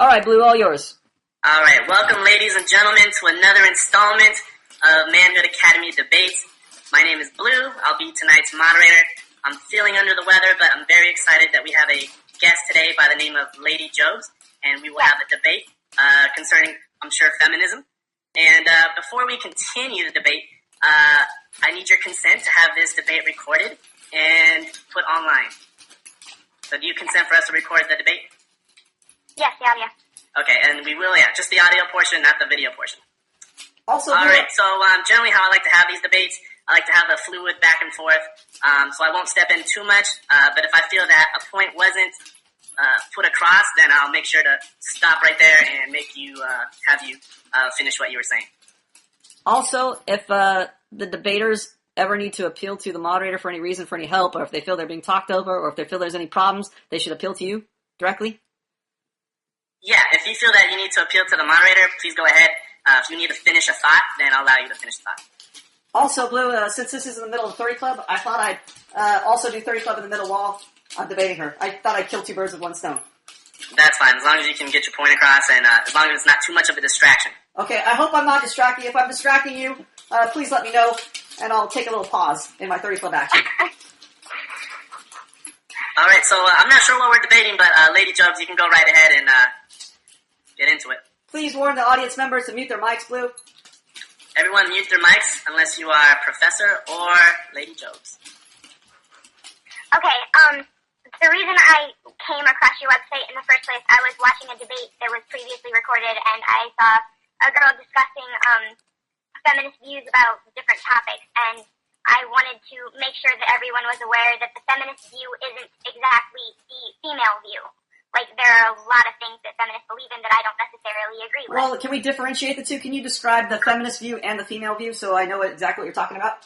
All right, Blue, all yours. All right, welcome, ladies and gentlemen, to another installment of Manhood Academy Debates. My name is Blue. I'll be tonight's moderator. I'm feeling under the weather, but I'm very excited that we have a guest today by the name of Lady Jobs, and we will have a debate concerning, I'm sure, feminism. And before we continue the debate, I need your consent to have this debate recorded and put online. So do you consent for us to record the debate? Yes, yeah. Okay, and we will, just the audio portion, not the video portion. Also, all right, so generally how I like to have these debates, I like to have a fluid back and forth, so I won't step in too much, but if I feel that a point wasn't put across, then I'll make sure to stop right there and make you, have you finish what you were saying. Also, if the debaters ever need to appeal to the moderator for any reason, for any help, or if they feel they're being talked over, or if they feel there's any problems, they should appeal to you directly? Yeah, if you feel that you need to appeal to the moderator, please go ahead. If you need to finish a thought, then I'll allow you to finish the thought. Also, Blue, since this is in the middle of 30 Club, I thought I'd also do 30 Club in the middle while I'm debating her. I thought I'd kill two birds with one stone. That's fine, as long as you can get your point across, and as long as it's not too much of a distraction. Okay, I hope I'm not distracting. If I'm distracting you, please let me know, and I'll take a little pause in my 30 Club action. All right, so I'm not sure what we're debating, but Lady Jobs, you can go right ahead and get into it. Please warn the audience members to mute their mics, Blue. Everyone mute their mics unless you are Professor or Lady Jobs. Okay, the reason I came across your website in the first place, I was watching a debate that was previously recorded, and I saw a girl discussing feminist views about different topics, and I wanted to make sure that everyone was aware that the feminist view isn't exactly the female view. Like, there are a lot of things that feminists believe in that I don't necessarily agree with. Well, can we differentiate the two? Can you describe the feminist view and the female view so I know exactly what you're talking about?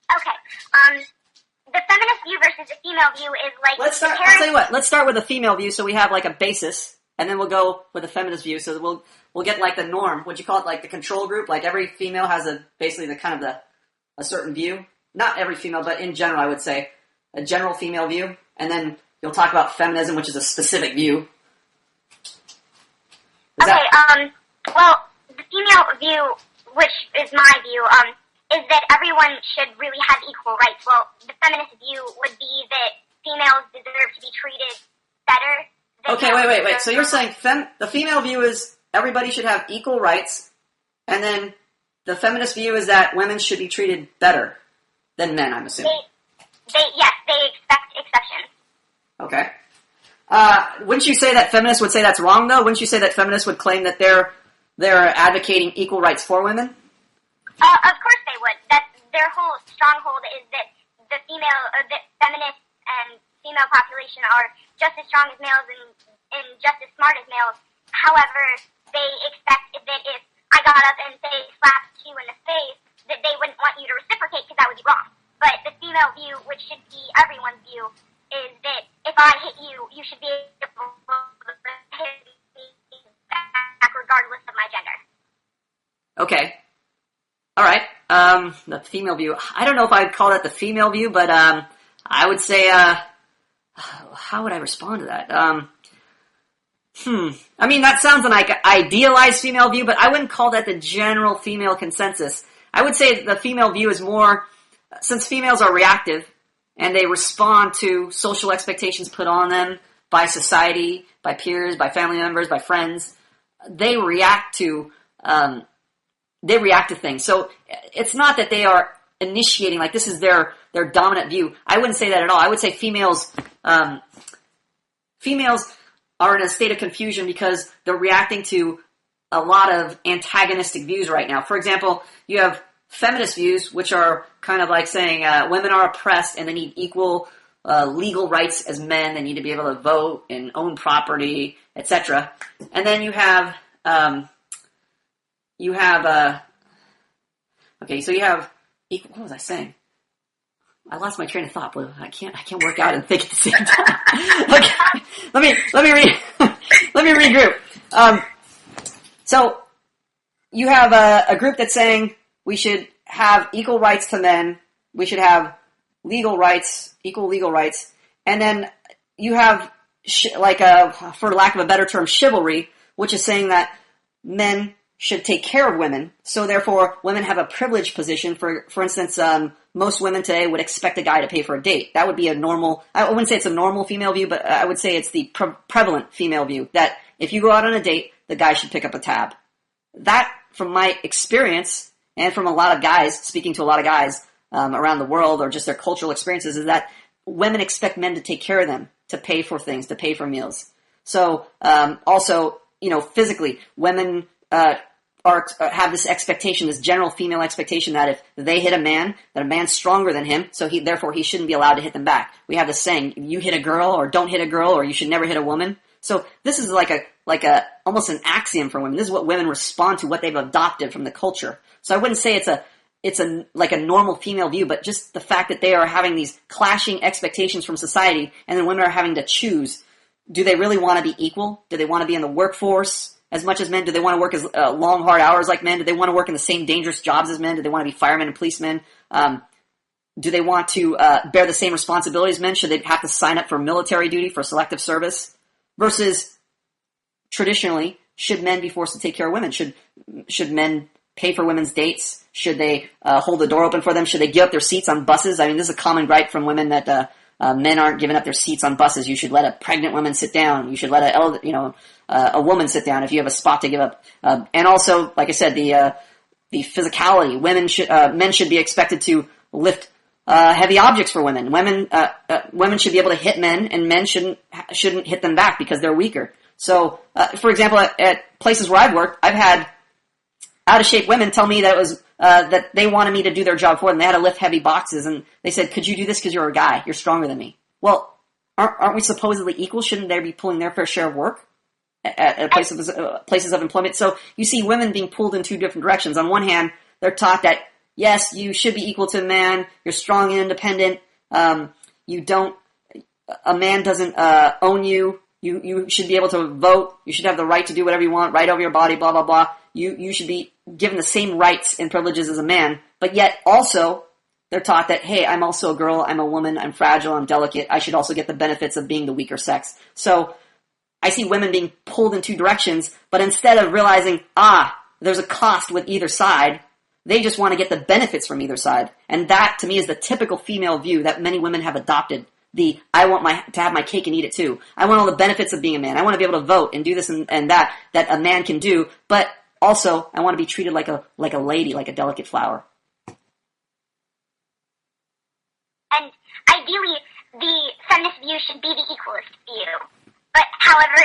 Okay. The feminist view versus the female view is like... I'll tell you what, let's start with the female view so we have like a basis, and then we'll go with the feminist view, so we'll get like the norm. Would you call it like the control group? Like every female has basically a certain view. Not every female, but in general, I would say a general female view, and then you'll talk about feminism, which is a specific view. Well, the female view, which is my view, is that everyone should really have equal rights. Well, the feminist view would be that females deserve to be treated better. Okay, wait. So you're saying the female view is everybody should have equal rights, and then the feminist view is that women should be treated better than men, I'm assuming. They expect exceptions. Okay. Wouldn't you say that feminists would say that's wrong, though? Wouldn't you say that feminists would claim that they're advocating equal rights for women? Of course they would. That's their whole stronghold is that that feminists and female population are just as strong as males and just as smart as males. However, they expect that if I got up and say slapped you in the face, that they wouldn't want you to reciprocate because that would be wrong. But the female view, which should be everyone's view, is that if I hit you, you should be able to hit me back regardless of my gender. Okay. All right. The female view. I don't know if I'd call that the female view, but I would say, how would I respond to that? I mean, that sounds like an idealized female view, but I wouldn't call that the general female consensus. I would say the female view is more, since females are reactive, and they respond to social expectations put on them by society, by peers, by family members, by friends. They react to things. So it's not that they are initiating, like this is their dominant view. I wouldn't say that at all. I would say females are in a state of confusion because they're reacting to a lot of antagonistic views right now. For example, you have feminist views, which are kind of like saying women are oppressed and they need equal legal rights as men. They need to be able to vote and own property, etc. And then you have equal. What was I saying? I lost my train of thought, Blue. I can't work out and think at the same time. Okay, let me regroup. So you have a group that's saying we should have equal rights to men. We should have legal rights, equal legal rights, and then you have for lack of a better term, chivalry, which is saying that men should take care of women. So therefore, women have a privileged position. For instance, most women today would expect a guy to pay for a date. That would be a normal, I wouldn't say it's a normal female view, but I would say it's the prevalent female view, that if you go out on a date, the guy should pick up a tab. That, from my experience, and from a lot of guys, speaking to a lot of guys around the world, or just their cultural experiences, is that women expect men to take care of them, to pay for things, to pay for meals. So also, physically, women have this expectation, this general female expectation, that if they hit a man, that a man's stronger than him, so therefore he shouldn't be allowed to hit them back. We have this saying, you hit a girl, or don't hit a girl, or you should never hit a woman. So this is like a almost an axiom for women. This is what women respond to, what they've adopted from the culture. So I wouldn't say it's like a normal female view, but just the fact that they are having these clashing expectations from society, and then women are having to choose. Do they really want to be equal? Do they want to be in the workforce as much as men? Do they want to work as long, hard hours like men? Do they want to work in the same dangerous jobs as men? Do they want to be firemen and policemen? Do they want to bear the same responsibilities as men? Should they have to sign up for military duty, for selective service? Versus, traditionally, should men be forced to take care of women? Should men pay for women's dates? Should they hold the door open for them? Should they give up their seats on buses? I mean, this is a common gripe from women that men aren't giving up their seats on buses. You should let a pregnant woman sit down. You should let a woman sit down if you have a spot to give up. And also, like I said, the physicality. Men should be expected to lift heavy objects for women. Women should be able to hit men, and men shouldn't hit them back because they're weaker. So, for example, at places where I've worked, I've had out of shape women tell me that it was that they wanted me to do their job for them. They had to lift heavy boxes, and they said, "Could you do this because you're a guy? You're stronger than me." Well, aren't we supposedly equal? Shouldn't they be pulling their fair share of work at places of employment? So you see women being pulled in two different directions. On one hand, they're taught that yes, you should be equal to a man. You're strong and independent. A man doesn't own you. You should be able to vote. You should have the right to do whatever you want, right over your body, blah, blah, blah. You should be given the same rights and privileges as a man. But yet also they're taught that, hey, I'm also a girl, I'm a woman, I'm fragile, I'm delicate. I should also get the benefits of being the weaker sex. So I see women being pulled in two directions, but instead of realizing, there's a cost with either side, they just want to get the benefits from either side. And that, to me, is the typical female view that many women have adopted. I want to have my cake and eat it too. I want all the benefits of being a man. I want to be able to vote and do this and that a man can do. But also, I want to be treated like a lady, like a delicate flower. And ideally, the feminist view should be the equalist view. But however,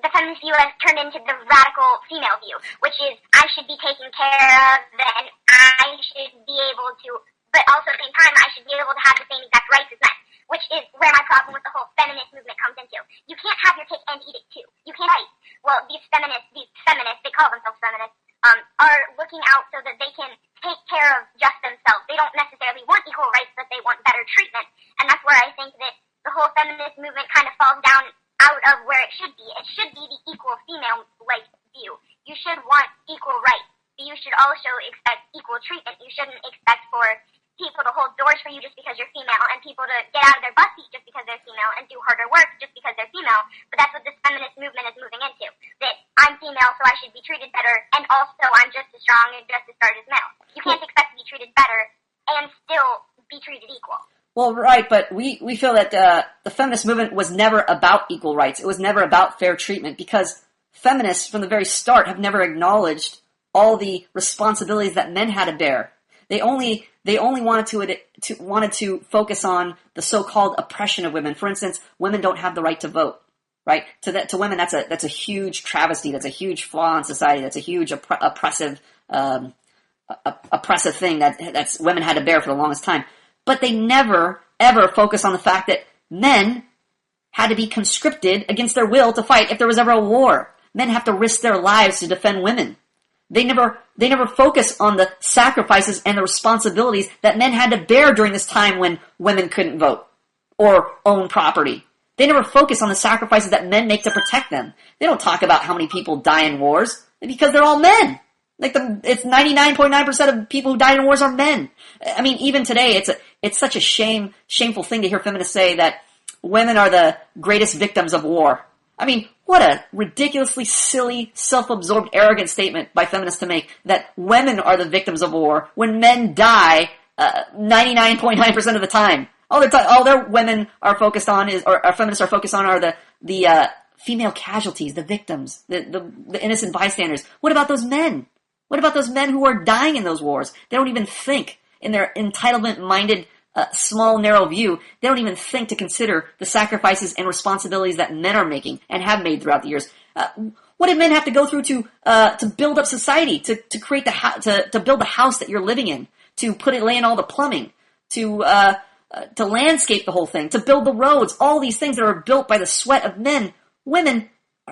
the feminist view has turned into the radical female view, which is I should be taken care of, and I should be able to, but also at the same time, I should be able to have the same exact rights as men. Which is where my problem with the whole feminist movement comes into. You can't have your cake and eat it too. You can't. Well, these feminists, they call themselves feminists, are looking out so that they can take care of just themselves. They don't necessarily want equal rights, but they want better treatment. And that's where I think that the whole feminist movement kind of falls down out of where it should be. It should be the equal female-like view. You should want equal rights. But you should also expect equal treatment. You shouldn't expect for people to hold doors for you just because you're female, and people to get out of their butt seat just because they're female, and do harder work just because they're female. But that's what this feminist movement is moving into. That I'm female, so I should be treated better, and also I'm just as strong and just as smart as male. You can't expect to be treated better and still be treated equal. Well, right, but we feel that the feminist movement was never about equal rights. It was never about fair treatment, because feminists from the very start have never acknowledged all the responsibilities that men had to bear. They only wanted to focus on the so-called oppression of women. For instance, women don't have the right to vote, right? To women, that's a huge travesty. That's a huge flaw in society. That's a huge oppressive thing that's women had to bear for the longest time. But they never ever focus on the fact that men had to be conscripted against their will to fight if there was ever a war. Men have to risk their lives to defend women. They never focus on the sacrifices and the responsibilities that men had to bear during this time when women couldn't vote or own property. They never focus on the sacrifices that men make to protect them. They don't talk about how many people die in wars because they're all men. It's 99.9% of people who die in wars are men. I mean, even today, it's such a shameful thing to hear feminists say that women are the greatest victims of war. I mean, What a ridiculously silly, self-absorbed, arrogant statement by feminists to make that women are the victims of war when men die 99.9% of the time. All their women are focused on or feminists are focused on are the female casualties, the victims, the innocent bystanders. What about those men? What about those men who are dying in those wars? They don't even think in their entitlement-minded, small, narrow view. They don't even think to consider the sacrifices and responsibilities that men are making and have made throughout the years. What did men have to go through to build up society, to create to build the house that you're living in, to lay in all the plumbing, to landscape the whole thing, to build the roads, all these things that are built by the sweat of men. Women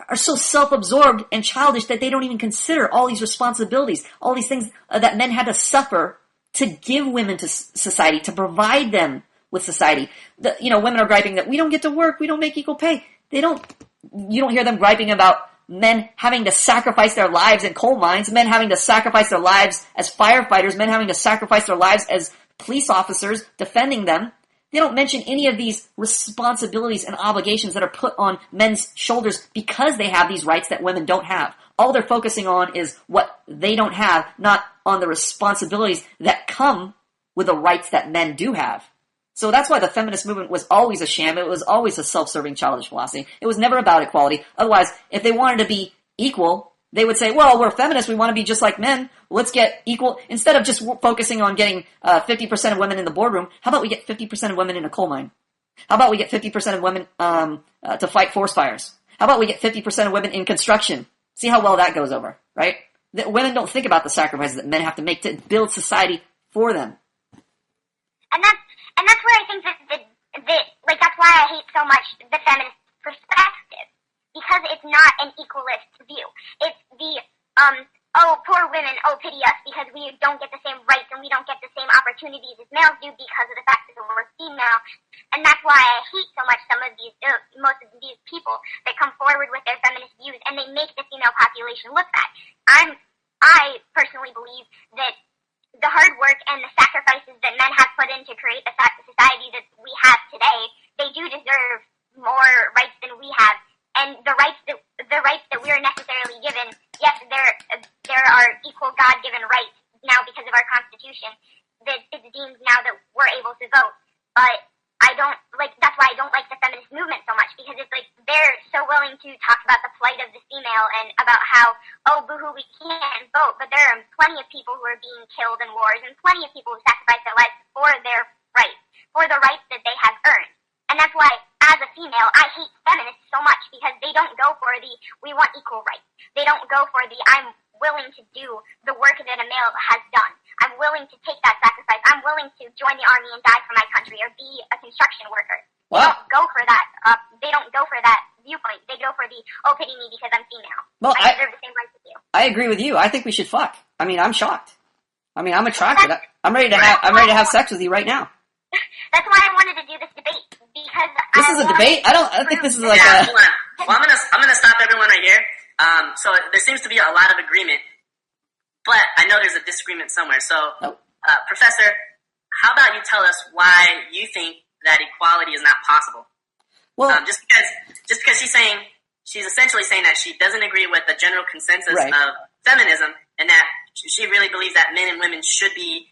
are so self-absorbed and childish that they don't even consider all these responsibilities, all these things that men had to suffer to give women to society, to provide them with society. Women are griping that we don't get to work, we don't make equal pay. You don't hear them griping about men having to sacrifice their lives in coal mines, men having to sacrifice their lives as firefighters, men having to sacrifice their lives as police officers defending them. They don't mention any of these responsibilities and obligations that are put on men's shoulders because they have these rights that women don't have. All they're focusing on is what they don't have, not on the responsibilities that come with the rights that men do have. So that's why the feminist movement was always a sham. It was always a self-serving, childish philosophy. It was never about equality. Otherwise, if they wanted to be equal, they would say, well, we're feminists, we want to be just like men, let's get equal. Instead of just focusing on getting 50% of women in the boardroom, how about we get 50% of women in a coal mine? How about we get 50% of women to fight forest fires? How about we get 50% of women in construction? See how well that goes over, right? Women don't think about the sacrifices that men have to make to build society for them. And that's where I think that's why I hate so much the feminist perspective. Because it's not an equalist view. It's the, poor women, pity us because we don't get the same rights and we don't get the same opportunities as males do because of the fact that we're female. And that's why I hate so much most of these people that come forward with their feminist views and they make the female population look bad. I personally believe that the hard work and the sacrifices that men have put in to create the society that we have today, they do deserve more rights than we have. And the rights that we are necessarily given, yes, there are equal God-given rights now because of our Constitution that it's deemed now that we're able to vote. But that's why I don't like the feminist movement so much, because it's like they're so willing to talk about the plight of the female and about how, boo-hoo, we can't vote, but there are plenty of people who are being killed in wars and plenty of people who sacrifice their lives for their rights, for the rights that they have earned. And that's why, as a female, I hate feminists so much because they don't go for we want equal rights. They don't go for I'm willing to do the work that a male has done. I'm willing to take that sacrifice. I'm willing to join the army and die for my country or be a construction worker. Wow. They don't go for that. They don't go for that viewpoint. They go for pity me because I'm female. Well, I deserve the same rights as you. I agree with you. I think we should fuck. I mean, I'm shocked. I mean, I'm attracted. I'm ready to have sex with you right now. That's why I wanted to do this debate. Because this is a debate? I think this is like hold on. Well, I'm gonna stop everyone right here. So there seems to be a lot of agreement, but I know there's a disagreement somewhere. So, Professor, how about you tell us why you think that equality is not possible? Well, just because she's essentially saying that she doesn't agree with the general consensus of feminism, and that she really believes that men and women should be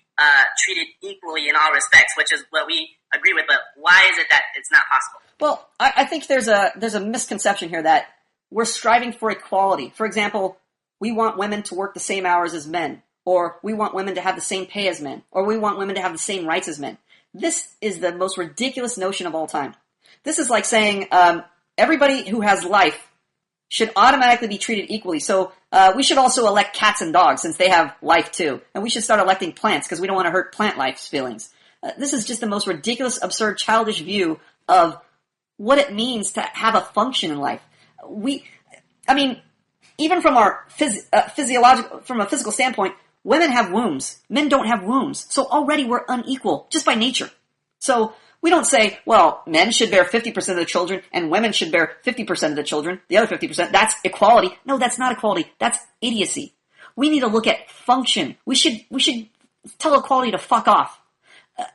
treated equally in all respects, which is what we agree with. But why is it that it's not possible? Well, I think there's a misconception here that we're striving for equality. For example, we want women to work the same hours as men, or we want women to have the same pay as men, or we want women to have the same rights as men. This is the most ridiculous notion of all time. This is like saying everybody who has life should automatically be treated equally. So we should also elect cats and dogs since they have life too. And we should start electing plants because we don't want to hurt plant life's feelings. This is just the most ridiculous, absurd, childish view of what it means to have a function in life. Even from our from a physical standpoint, women have wombs. Men don't have wombs. So already we're unequal just by nature. So we don't say, well, men should bear 50% of the children and women should bear 50% of the children, the other 50%. That's equality. No, that's not equality. That's idiocy. We need to look at function. We should tell equality to fuck off.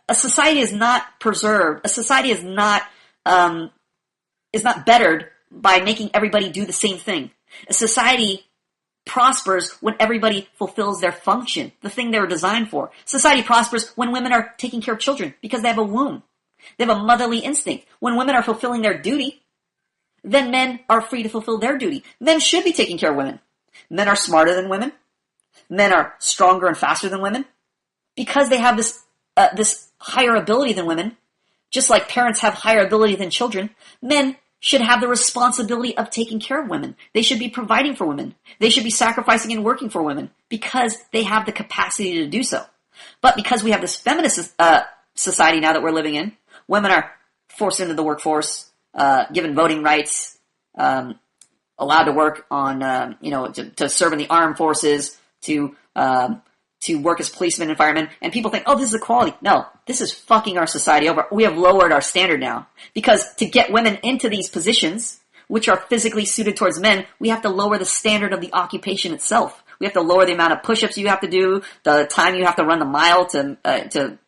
A society is not preserved. A society is not bettered by making everybody do the same thing. A society prospers when everybody fulfills their function, the thing they were designed for. Society prospers when women are taking care of children because they have a womb. They have a motherly instinct. When women are fulfilling their duty, then men are free to fulfill their duty. Men should be taking care of women. Men are smarter than women. Men are stronger and faster than women. Because they have this higher ability than women, just like parents have higher ability than children, men should have the responsibility of taking care of women. They should be providing for women. They should be sacrificing and working for women because they have the capacity to do so. But because we have this feminist society now that we're living in, women are forced into the workforce, given voting rights, allowed to work on, to serve in the armed forces, to work as policemen and firemen, and people think, oh, this is equality. No, this is fucking our society over. We have lowered our standard now. Because to get women into these positions, which are physically suited towards men, we have to lower the standard of the occupation itself. We have to lower the amount of push-ups you have to do, the time you have to run the mile to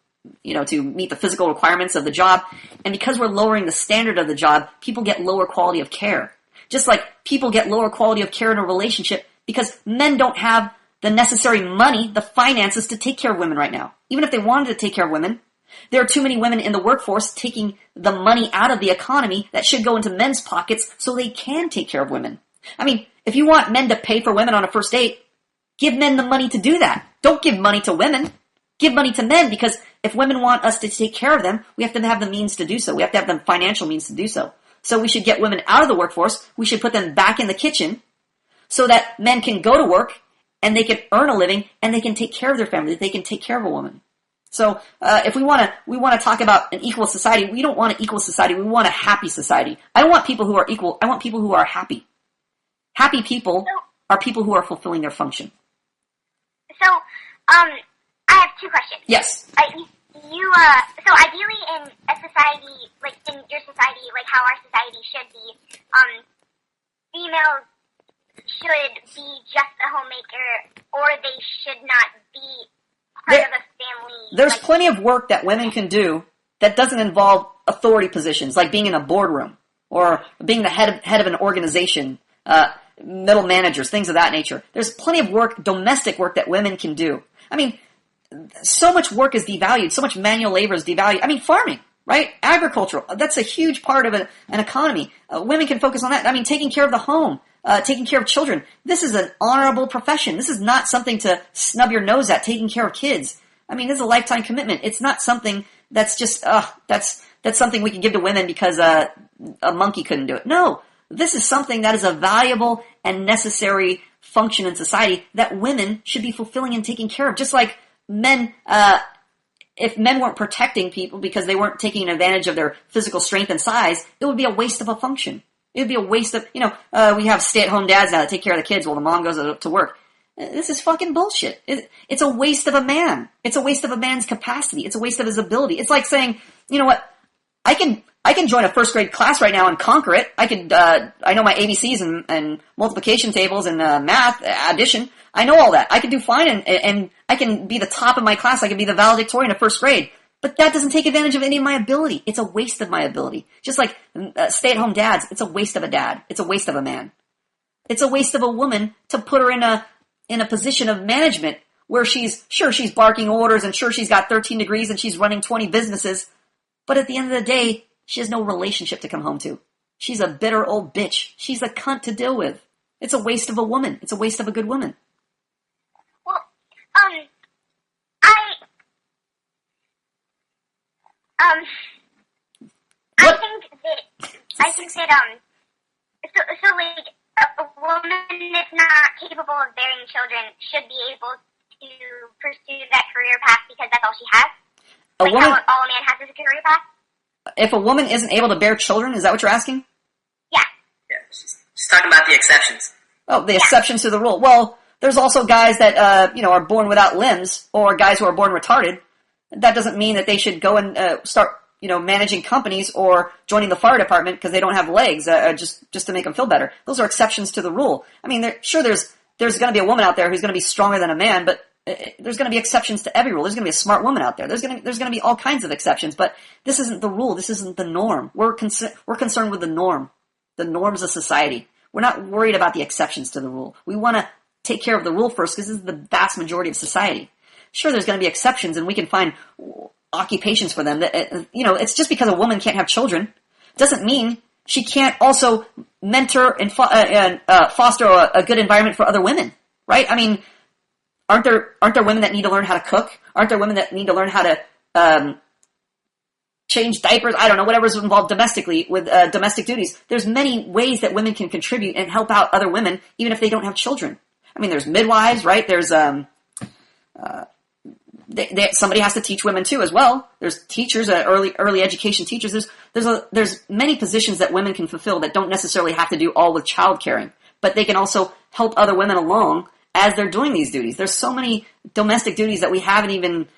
meet the physical requirements of the job. And because we're lowering the standard of the job, people get lower quality of care. Just like people get lower quality of care in a relationship because men don't have the necessary money, the finances to take care of women right now. Even if they wanted to take care of women, there are too many women in the workforce taking the money out of the economy that should go into men's pockets so they can take care of women. I mean, if you want men to pay for women on a first date, give men the money to do that. Don't give money to women. Give money to men, because if women want us to take care of them, we have to have the means to do so. We have to have the financial means to do so. So we should get women out of the workforce. We should put them back in the kitchen so that men can go to work and they can earn a living, and they can take care of their family. They can take care of a woman. So if we want to talk about an equal society, we don't want an equal society. We want a happy society. I don't want people who are equal. I want people who are happy. Happy people are people who are fulfilling their function. So, I have two questions. Yes. So ideally in a society, like in your society, like how our society should be, females should be just a homemaker, or they should not be part of a family. There's plenty of work that women can do that doesn't involve authority positions, like being in a boardroom or being the head of an organization, middle managers, things of that nature. There's plenty of work, domestic work, that women can do. I mean, so much work is devalued, so much manual labor is devalued. I mean, farming, right? Agricultural, that's a huge part of an economy. Women can focus on that. I mean, taking care of the home, taking care of children. This is an honorable profession. This is not something to snub your nose at, taking care of kids. I mean, this is a lifetime commitment. It's not something that's just, that's something we can give to women because a monkey couldn't do it. No, this is something that is a valuable and necessary function in society that women should be fulfilling and taking care of. Just like men, if men weren't protecting people because they weren't taking advantage of their physical strength and size, it would be a waste of a function. It would be a waste of, we have stay-at-home dads now that take care of the kids while the mom goes to work. This is fucking bullshit. It's a waste of a man. It's a waste of a man's capacity. It's a waste of his ability. It's like saying, you know what, I can join a first grade class right now and conquer it. I know my ABCs and multiplication tables and math, addition. I know all that. I can do fine and I can be the top of my class. I can be the valedictorian of first grade. But that doesn't take advantage of any of my ability. It's a waste of my ability. Just like stay-at-home dads, it's a waste of a dad. It's a waste of a man. It's a waste of a woman to put her in a position of management where she's barking orders and sure she's got 13 degrees and she's running 20 businesses. But at the end of the day, she has no relationship to come home to. She's a bitter old bitch. She's a cunt to deal with. It's a waste of a woman. It's a waste of a good woman. Well, I think that so like a woman that's not capable of bearing children should be able to pursue that career path because that's all she has. All a man has is a career path. If a woman isn't able to bear children, is that what you're asking? Yeah. Yeah, she's talking about the exceptions. Oh, the exceptions to the rule. Well, there's also guys that are born without limbs, or guys who are born retarded. That doesn't mean that they should go and start managing companies or joining the fire department because they don't have legs, just to make them feel better. Those are exceptions to the rule. I mean, there's going to be a woman out there who's going to be stronger than a man, but there's going to be exceptions to every rule. There's going to be a smart woman out there. There's going to be all kinds of exceptions, but this isn't the rule. This isn't the norm. We're concerned with the norm. the norms of society. We're not worried about the exceptions to the rule. We want to take care of the rule first because this is the vast majority of society. Sure, there's going to be exceptions, and we can find occupations for them. It's just because a woman can't have children doesn't mean she can't also mentor and foster a good environment for other women, right? I mean, aren't there women that need to learn how to cook? Aren't there women that need to learn how to change diapers? I don't know, whatever's involved domestically with domestic duties. There's many ways that women can contribute and help out other women, even if they don't have children. I mean, there's midwives, right? There's somebody has to teach women too as well. There's teachers, early education teachers. There's many positions that women can fulfill that don't necessarily have to do all with child caring, but they can also help other women along as they're doing these duties. There's so many domestic duties that we haven't even,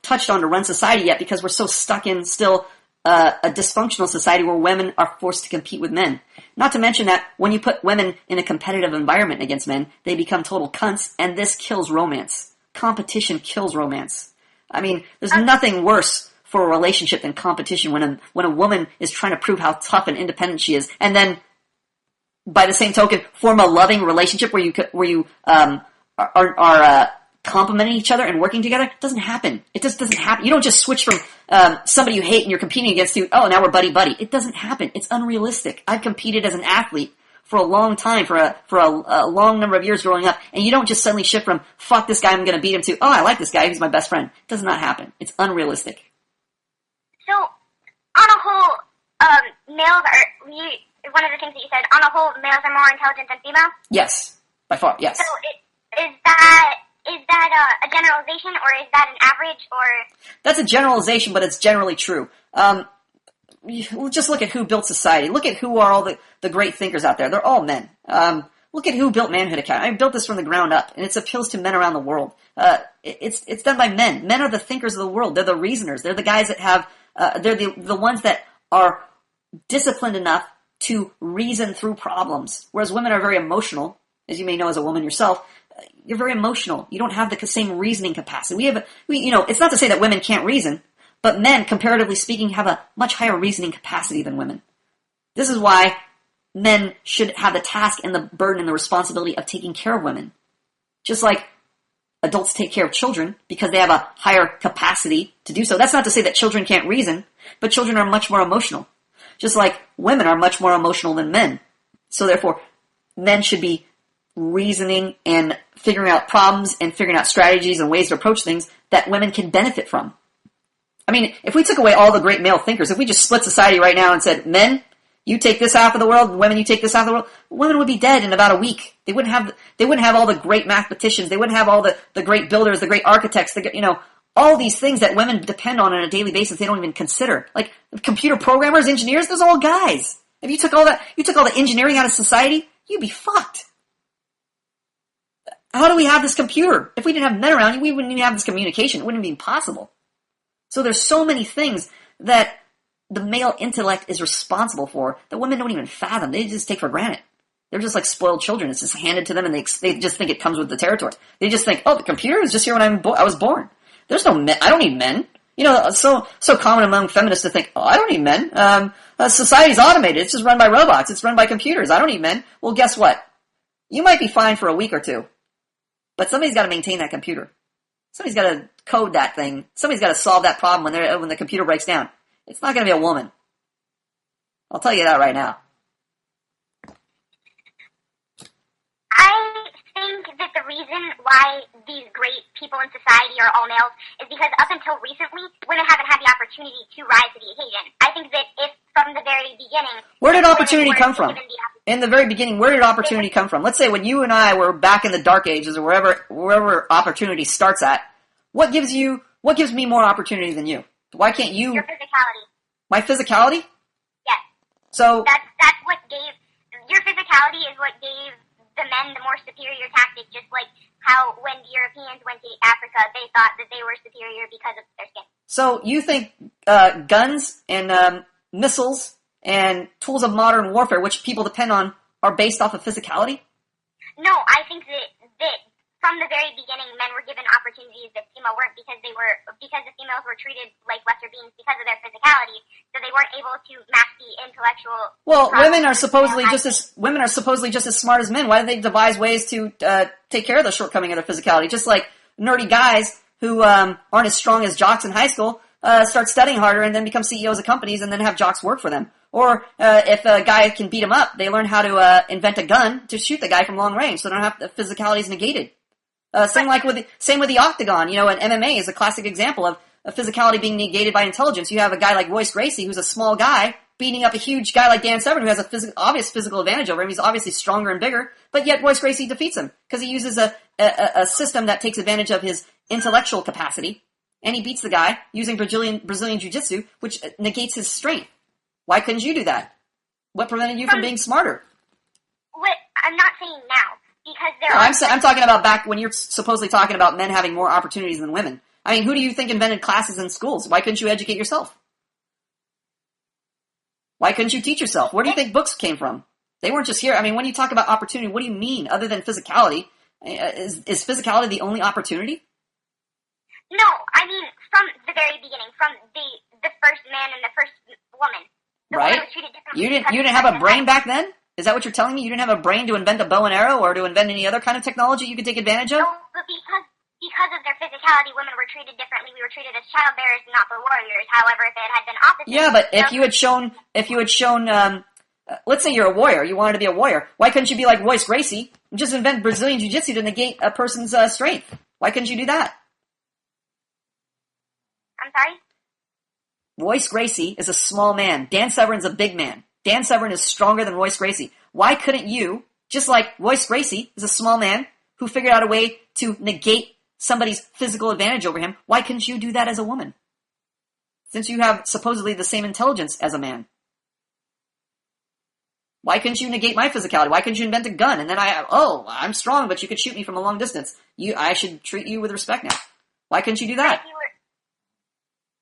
touched on to run society yet because we're so stuck in still a dysfunctional society where women are forced to compete with men. Not to mention that when you put women in a competitive environment against men, they become total cunts, and this kills romance. Competition kills romance. I mean, there's nothing worse for a relationship than competition when a woman is trying to prove how tough and independent she is, and then by the same token form a loving relationship where you are complimenting each other and working together. It doesn't happen. It just doesn't happen. You don't just switch from somebody you hate and you're competing against to, oh, now we're buddy-buddy. It doesn't happen. It's unrealistic. I've competed as an athlete for a long time, for a long number of years growing up, and you don't just suddenly shift from, fuck this guy, I'm going to beat him, to, oh, I like this guy, he's my best friend. It does not happen. It's unrealistic. So, on a whole, males are, one of the things that you said, on a whole, males are more intelligent than females? Yes. By far, yes. So, is that a generalization, or is that an average, or? That's a generalization, but it's generally true. Just look at who built society. Look at who are all the great thinkers out there. They're all men. Look at who built Manhood Academy. I built this from the ground up, and it appeals to men around the world. It's done by men. Men are the thinkers of the world. They're the reasoners. They're the guys that have, they're the ones that are disciplined enough to reason through problems. Whereas women are very emotional, as you may know as a woman yourself. You're very emotional. You don't have the same reasoning capacity. It's not to say that women can't reason, but men, comparatively speaking, have a much higher reasoning capacity than women. This is why men should have the task and the burden and the responsibility of taking care of women. Just like adults take care of children because they have a higher capacity to do so. That's not to say that children can't reason, but children are much more emotional. Just like women are much more emotional than men. So therefore, men should be reasoning and figuring out problems and figuring out strategies and ways to approach things that women can benefit from. I mean, if we took away all the great male thinkers, if we just split society right now and said, men, you take this half of the world, and women, you take this half of the world, women would be dead in about a week. They wouldn't have all the great mathematicians. They wouldn't have all the great builders, the great architects, all these things that women depend on a daily basis. They don't even consider. Like computer programmers, engineers, those are all guys. If you took all the engineering out of society, you'd be fucked. How do we have this computer? If we didn't have men around, we wouldn't even have this communication. It wouldn't be possible. So there's so many things that the male intellect is responsible for that women don't even fathom. They just take for granted. They're just like spoiled children. It's just handed to them, and they just think it comes with the territory. They just think, oh, the computer is just here when I was born. There's no men. I don't need men. So common among feminists to think, oh, I don't need men. Society's automated. It's just run by robots. It's run by computers. I don't need men. Well, guess what? You might be fine for a week or two, but somebody's got to maintain that computer. Somebody's got to code that thing. Somebody's got to solve that problem when the computer breaks down. It's not going to be a woman. I'll tell you that right now. I think that the reason why these great people in society are all males is because up until recently, women haven't had the opportunity to rise to the occasion. I think that if from the very beginning... Where did opportunity come from? In the very beginning, where did opportunity come from? Let's say when you and I were back in the dark ages or wherever opportunity starts at, what gives me more opportunity than you? Why can't you... Your physicality. My physicality? Yes. So... That's what gave... Your physicality is what gave the men the more superior tactic, just like how when the Europeans went to Africa, they thought that they were superior because of their skin. So you think guns and missiles and tools of modern warfare, which people depend on, are based off of physicality? No, I think that from the very beginning, men were given opportunities that female weren't because the females were treated like lesser beings because of their physicality, so they weren't able to match the intellectual. Well, women are supposedly just as smart as men. Why do they devise ways to take care of the shortcoming of their physicality? Just like nerdy guys who aren't as strong as jocks in high school start studying harder and then become CEOs of companies and then have jocks work for them. Or if a guy can beat them up, they learn how to invent a gun to shoot the guy from long range, so they don't have the physicality is negated. Same with the octagon. And MMA is a classic example of physicality being negated by intelligence. You have a guy like Royce Gracie, who's a small guy, beating up a huge guy like Dan Severn, who has a obvious physical advantage over him. He's obviously stronger and bigger, but yet Royce Gracie defeats him because he uses a system that takes advantage of his intellectual capacity, and he beats the guy using Brazilian Jiu-Jitsu, which negates his strength. Why couldn't you do that? What prevented you from being smarter? I'm not saying now. Because I'm talking about back when you're supposedly talking about men having more opportunities than women. I mean, who do you think invented classes in schools? Why couldn't you educate yourself? Why couldn't you teach yourself? Where do you think books came from? They weren't just here. I mean, when you talk about opportunity, what do you mean other than physicality? Is physicality the only opportunity? No, I mean from the very beginning, from the first man and the first woman. Right? You didn't have a brain back then? Is that what you're telling me? You didn't have a brain to invent a bow and arrow or to invent any other kind of technology you could take advantage of? No, but because of their phicality, women were treated differently. We were treated as childbearers and not the warriors. However, if it had been opposite... Yeah, but if you had shown, let's say you're a warrior, you wanted to be a warrior, why couldn't you be like Royce Gracie and just invent Brazilian Jiu-Jitsu to negate a person's strength? Why couldn't you do that? I'm sorry? Royce Gracie is a small man. Dan Severn's a big man. Dan Severn is stronger than Royce Gracie. Why couldn't you, just like Royce Gracie is a small man who figured out a way to negate somebody's physical advantage over him, why couldn't you do that as a woman? Since you have supposedly the same intelligence as a man. Why couldn't you negate my physicality? Why couldn't you invent a gun? And then I'm strong, but you could shoot me from a long distance. I should treat you with respect now. Why couldn't you do that?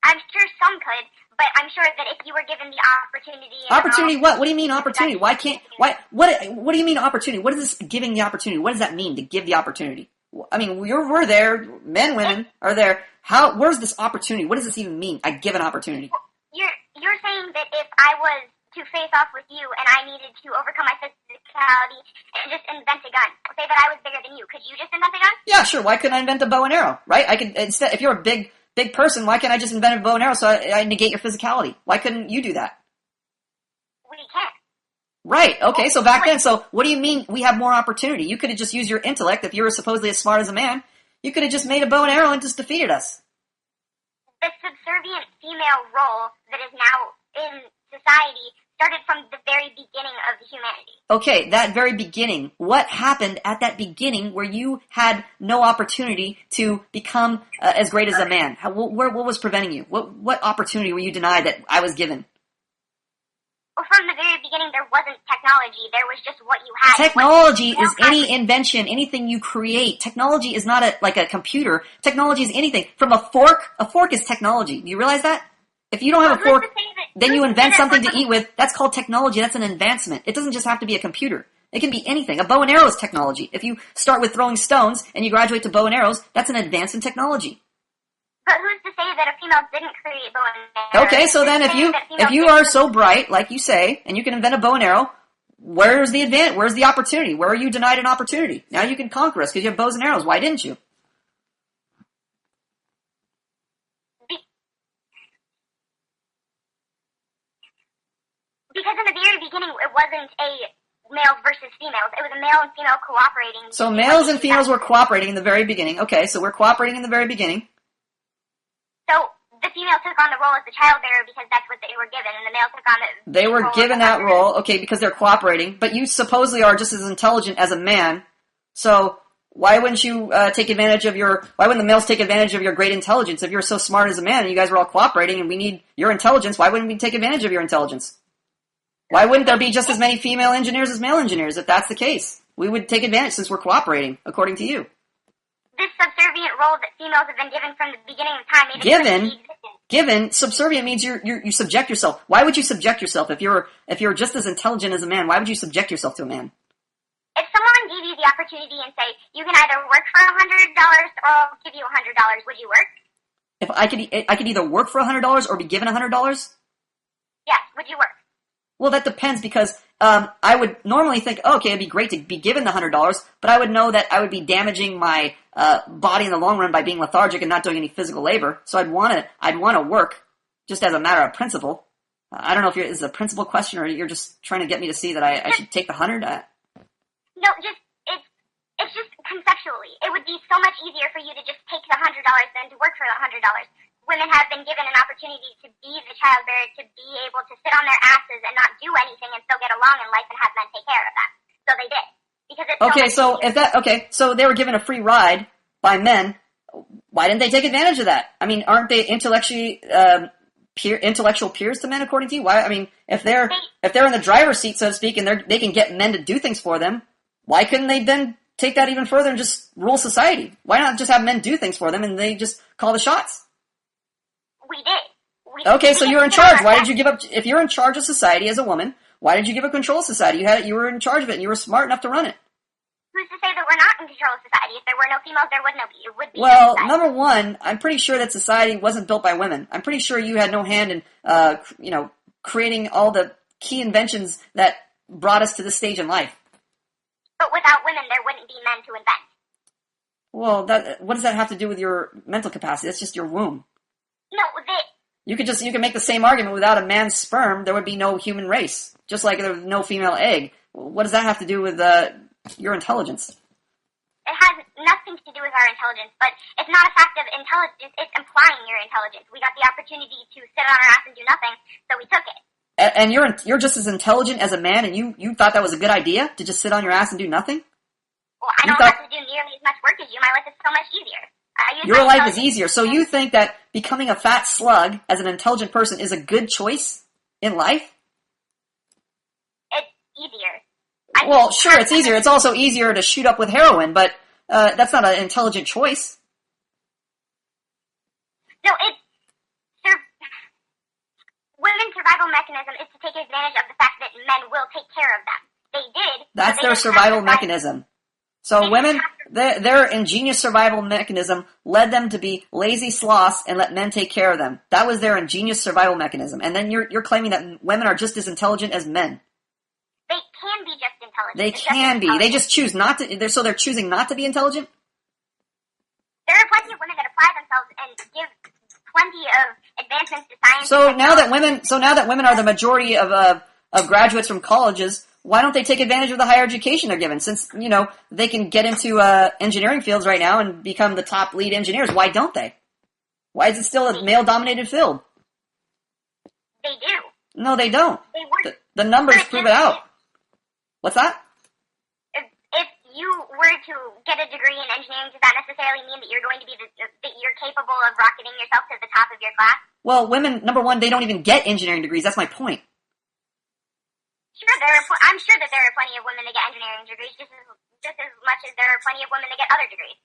I'm sure some could. But I'm sure that if you were given the opportunity... Opportunity what? What do you mean opportunity? What do you mean opportunity? What is this giving the opportunity? What does that mean to give the opportunity? I mean, we're there, men, women are there. Where's this opportunity? What does this even mean? I give an opportunity. You're saying that if I was to face off with you and I needed to overcome my physicality and just invent a gun, say that I was bigger than you, could you just invent a gun? Yeah, sure. Why couldn't I invent a bow and arrow, right? I could, instead, if you're a big person, why can't I just invent a bow and arrow so I negate your physicality? Why couldn't you do that? We can't. Right, okay, so back then, so what do you mean we have more opportunity? You could have just used your intellect. If you were supposedly as smart as a man, you could have just made a bow and arrow and just defeated us. The subservient female role that is now in society started from the very beginning of humanity. Okay, that very beginning. What happened at that beginning where you had no opportunity to become as great as a man? What was preventing you? What opportunity were you denied that I was given? Well, from the very beginning, there wasn't technology. There was just what you had. Technology is any invention, anything you create. Technology is not like a computer. Technology is anything. From a fork is technology. Do you realize that? If you don't have a fork, then you invent something to eat with. That's called technology. That's an advancement. It doesn't just have to be a computer. It can be anything. A bow and arrow is technology. If you start with throwing stones and you graduate to bow and arrows, that's an advance in technology. But who's to say that a female didn't create bow and arrow? Okay, so then if you are so bright, like you say, and you can invent a bow and arrow, where's the advantage? Where's the opportunity? Where are you denied an opportunity? Now you can conquer us because you have bows and arrows. Why didn't you? Because in the very beginning, it wasn't a males versus females. It was a male and female cooperating. So males and females were cooperating in the very beginning. Okay, so we're cooperating in the very beginning. So the female took on the role as the childbearer because that's what they were given, and the male took on the They were given that role, okay, because they're cooperating. But you supposedly are just as intelligent as a man. So why wouldn't you take advantage of why wouldn't the males take advantage of your great intelligence? If you're so smart as a man and you guys were all cooperating and we need your intelligence, why wouldn't we take advantage of your intelligence? Why wouldn't there be just as many female engineers as male engineers if that's the case? We would take advantage since we're cooperating, according to you. This subservient role that females have been given from the beginning of time. Given, subservient means you subject yourself. Why would you subject yourself if you're just as intelligent as a man? Why would you subject yourself to a man? If someone gave you the opportunity and say, you can either work for $100 or I'll give you $100, would you work? If I could either work for $100 or be given $100? Yes, would you work? Well, that depends because I would normally think, oh, okay, it'd be great to be given the $100, but I would know that I would be damaging my body in the long run by being lethargic and not doing any physical labor. So I'd want to work just as a matter of principle. I don't know if it's a principle question or you're just trying to get me to see that I should take the 100. No, it's just conceptually. It would be so much easier for you to just take the $100 than to work for the $100. Women have been given an opportunity to be the childbearer, to be able to sit on their asses and not do anything and still get along in life and have men take care of them. So they did. Because it's so they were given a free ride by men. Why didn't they take advantage of that? I mean, aren't they intellectual peers to men, according to you? Why? I mean, if they're in the driver's seat, so to speak, and they can get men to do things for them, why couldn't they then take that even further and just rule society? Why not just have men do things for them and they just call the shots? We did. Okay, so you're in charge. Why did you give up? If you're in charge of society as a woman, why did you give up control of society? You were in charge of it, and you were smart enough to run it. Who's to say that we're not in control of society? If there were no females, there would be. Well, number one, I'm pretty sure that society wasn't built by women. I'm pretty sure you had no hand in, creating all the key inventions that brought us to this stage in life. But without women, there wouldn't be men to invent. Well, what does that have to do with your mental capacity? That's just your womb. No, you can make the same argument without a man's sperm, there would be no human race. Just like there was no female egg. What does that have to do with your intelligence? It has nothing to do with our intelligence, but it's not a fact of intelligence, it's implying your intelligence. We got the opportunity to sit on our ass and do nothing, so we took it. And you're just as intelligent as a man, and you thought that was a good idea, to just sit on your ass and do nothing? Well, I don't have to do nearly as much work as you. My life is so much easier. Your life is easier. So you think that becoming a fat slug as an intelligent person is a good choice in life? It's easier. Well, sure, it's easier. It's also easier to shoot up with heroin, but that's not an intelligent choice. No, women's survival mechanism is to take advantage of the fact that men will take care of them. They did. That's their survival mechanism. So women, their ingenious survival mechanism led them to be lazy sloths and let men take care of them. That was their ingenious survival mechanism. And then you're claiming that women are just as intelligent as men. They can be just intelligent. They can be. They just choose not to. So they're choosing not to be intelligent? There are plenty of women that apply themselves and give plenty of advancements to science. So now that women are the majority of graduates from colleges, why don't they take advantage of the higher education they're given? Since, they can get into engineering fields right now and become the top lead engineers. Why don't they? Why is it still a male-dominated field? They do. No, they don't. They weren't. The numbers prove it out. What's that? If you were to get a degree in engineering, does that necessarily mean that you're going to be that you're capable of rocketing yourself to the top of your class? Well, women, number one, they don't even get engineering degrees. That's my point. Sure, I'm sure that there are plenty of women that get engineering degrees just as much as there are plenty of women that get other degrees.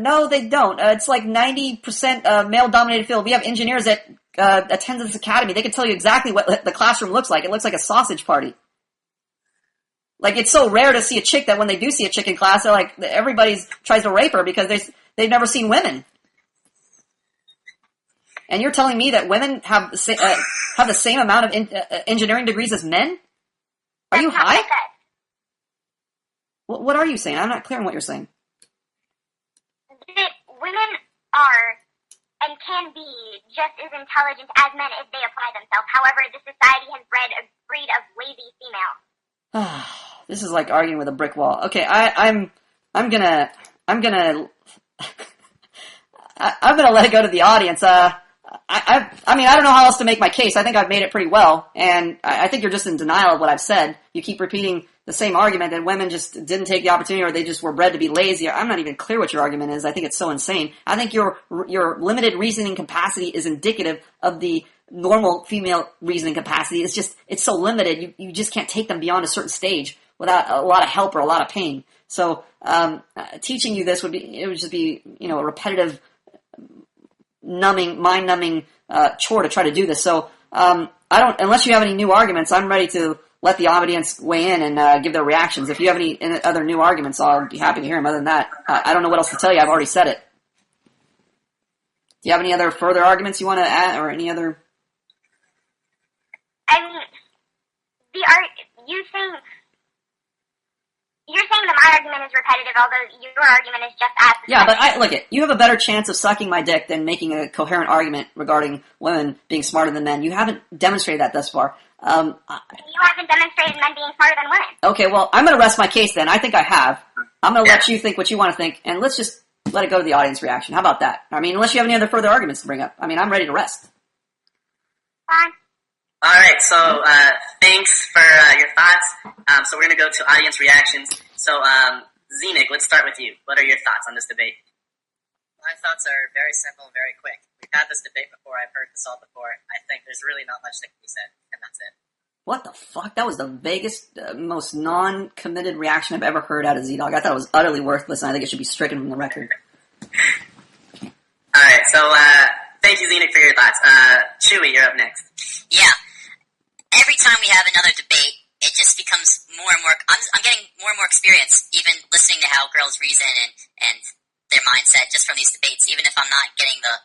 No, they don't. It's like 90% male-dominated field. We have engineers that attend this academy. They can tell you exactly what the classroom looks like. It looks like a sausage party. Like, it's so rare to see a chick that when they do see a chick in class, they're like, everybody tries to rape her because they've never seen women. And you're telling me that women have the same amount of engineering degrees as men? Are you high? What are you saying? I'm not clear on what you're saying. That women are and can be just as intelligent as men if they apply themselves. However, the society has bred a breed of lazy females. This is like arguing with a brick wall. Okay, I'm gonna let it go to the audience. I mean, I don't know how else to make my case. I think I've made it pretty well, and I think you're just in denial of what I've said. You keep repeating the same argument that women just didn't take the opportunity or they just were bred to be lazy. I'm not even clear what your argument is. I think it's so insane. I think your limited reasoning capacity is indicative of the normal female reasoning capacity. It's so limited. You just can't take them beyond a certain stage without a lot of help or a lot of pain. So, teaching you this would just be, a repetitive, mind-numbing chore to try to do this. So, unless you have any new arguments, I'm ready to let the audience weigh in and give their reactions. If you have any other new arguments, I'll be happy to hear them. Other than that, I don't know what else to tell you. I've already said it. Do you have any other further arguments you want to add, or any other? I mean, you're saying that my argument is repetitive, although your argument is just as. Yeah, but look it. You have a better chance of sucking my dick than making a coherent argument regarding women being smarter than men. You haven't demonstrated that thus far. You haven't demonstrated men being smarter than women. Okay, well, I'm going to rest my case then. I think I have. I'm going to let you think what you want to think, and let's just let it go to the audience reaction. How about that? I mean, unless you have any other further arguments to bring up. I mean, I'm ready to rest. Fine. All right, so thanks for your thoughts. So we're going to go to audience reactions. So, Zenik, let's start with you. What are your thoughts on this debate? My thoughts are very simple and very quick. We've had this debate before. I've heard this all before. I think there's really not much that can be said, and that's it. What the fuck? That was the vaguest, most non-committed reaction I've ever heard out of Z-Dog. I thought it was utterly worthless, and I think it should be stricken from the record. All right, so thank you, Zenik, for your thoughts. Chewy, you're up next. Yeah. Every time we have another debate, it just becomes more and more. I'm getting more and more experience, even listening to how girls reason and their mindset just from these debates. Even if I'm not getting the